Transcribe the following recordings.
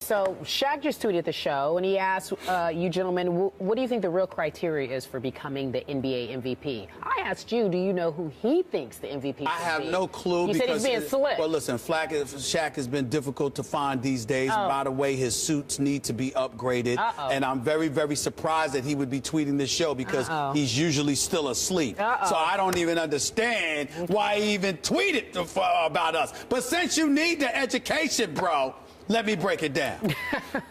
So Shaq just tweeted the show, and he asked you gentlemen, what do you think the real criteria is for becoming the NBA MVP? I asked you, do you know who he thinks the MVP is? I have no clue. You said he's being slick. Well, listen, Shaq has been difficult to find these days. Oh. By the way, his suits need to be upgraded. And I'm very, very surprised that he would be tweeting this show because he's usually still asleep. So I don't even understand why he even tweeted about us. But since you need the education, bro, let me break it down.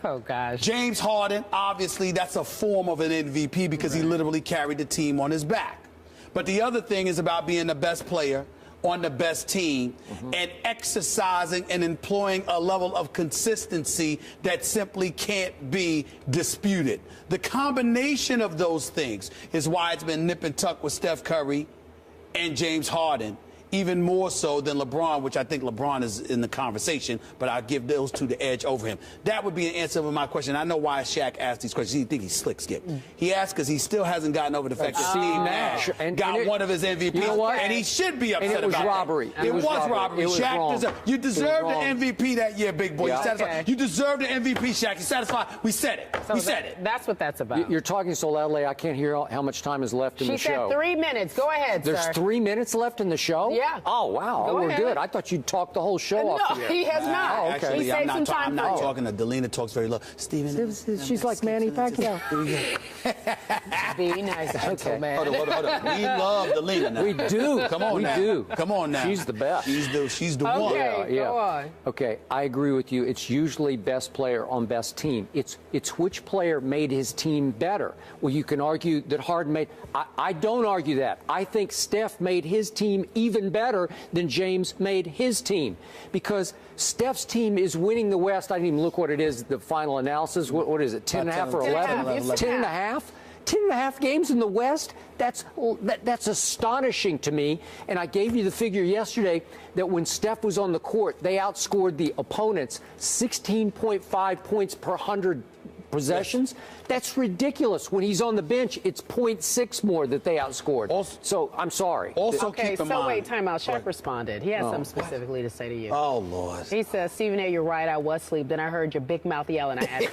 Oh, gosh. James Harden, obviously, that's a form of an MVP because he literally carried the team on his back. But the other thing is about being the best player on the best team and exercising and employing a level of consistency that simply can't be disputed. The combination of those things is why it's been nip and tuck with Steph Curry and James Harden, even more so than LeBron, which I think LeBron is in the conversation, but I'll give those two the edge over him. That would be an answer to my question. I know why Shaq asked these questions. He think he's slick, Skip. He asked because he still hasn't gotten over the fact that Steve Nash got one of his MVPs, you know what? and he should be upset and it was about robbery. That. It was robbery. It was Shaq wrong. you deserved the MVP that year, big boy. You satisfied? You deserved the MVP, Shaq. You satisfied? We said it. So we said it. That's what that's about. You're talking so loudly, I can't hear how much time is left in the show. She said 3 minutes. Go ahead, There's sir. 3 minutes left in the show? Yeah. Oh, wow. Go We're ahead. good. I thought you'd talk the whole show off the air. No, he has not. Oh, okay. Actually, He I'm saved not, some time I'm not for talking to Delina. Talks very low. Steven. She's like Manny Pacquiao. Be nice, gentleman. Hold on. We love Delina now. We do. Come on we now. do. Come on now. She's the best. She's the one. Okay, go on. Okay, I agree with you. It's usually best player on best team. It's which player made his team better. Well, you can argue that Harden made. I don't argue that. I think Steph made his team even better than James made his team because Steph's team is winning the West. I didn't even look what it is, the final analysis. What is it, 10.5 or 11? 10.5? 10.5 games in the West? That's astonishing to me. And I gave you the figure yesterday that when Steph was on the court, they outscored the opponents 16.5 points per 100 possessions. That's ridiculous. When he's on the bench, it's 0.6 more that they outscored. So I'm sorry. Also, okay, keep in so mind. wait, time out. Shaq responded. He had something specifically to say to you. Oh, Lord. He says, Stephen A., you're right, I was asleep. Then I heard your big mouth yelling. I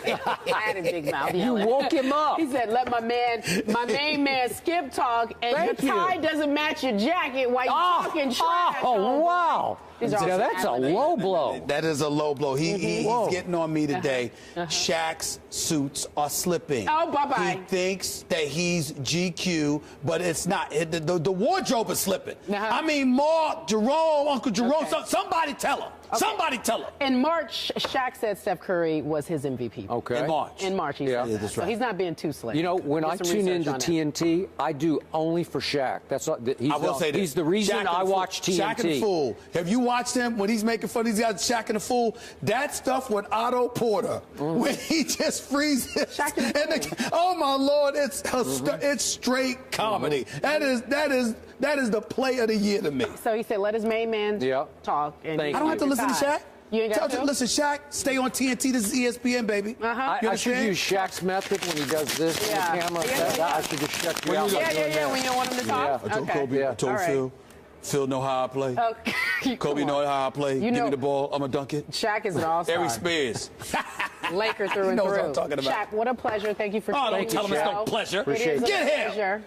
added big mouth yelling. You woke him up. He said, let my main man Skip talk, and your tie doesn't match your jacket while you're talking trash. Oh, wow. Now, that's a low blow. That is a low blow. He's getting on me today. Shaq's suits are slipping. Oh, bye-bye. He thinks that he's GQ, but it's not. The wardrobe is slipping. I mean, Mark, Jerome, Uncle Jerome, somebody tell him. Somebody tell him. In March, Shaq said Steph Curry was his MVP. Okay. In March. In March, he said that. That's So right. he's not being too slick. You know, when I tune into TNT, I do only for Shaq. That's what I will say this. He's the reason I watch TNT. Shaq and the Fool. Have you watched him when he's making fun of these guys, Shaq and the Fool? That stuff with Otto Porter, when he just freezes. Shaq and the oh my Lord, it's straight comedy. That is the play of the year to me. So he said, let his main man talk. And Thank I don't have to listen to Shaq. You ain't got to? Listen, Shaq, stay on TNT. This is ESPN, baby. I should use Shaq's method when he does this to the camera. I should just shut you out. When you don't want him to talk? I told Kobe, I told Phil know how I play. Okay. Kobe know how I play. Give me the ball, I'm going to dunk it. Shaq is an all-star. Harry Spears. Laker through and knows through. what I'm talking about. Shaq, what a pleasure. Thank you for don't tell him it's no pleasure. It is a Get him. pleasure.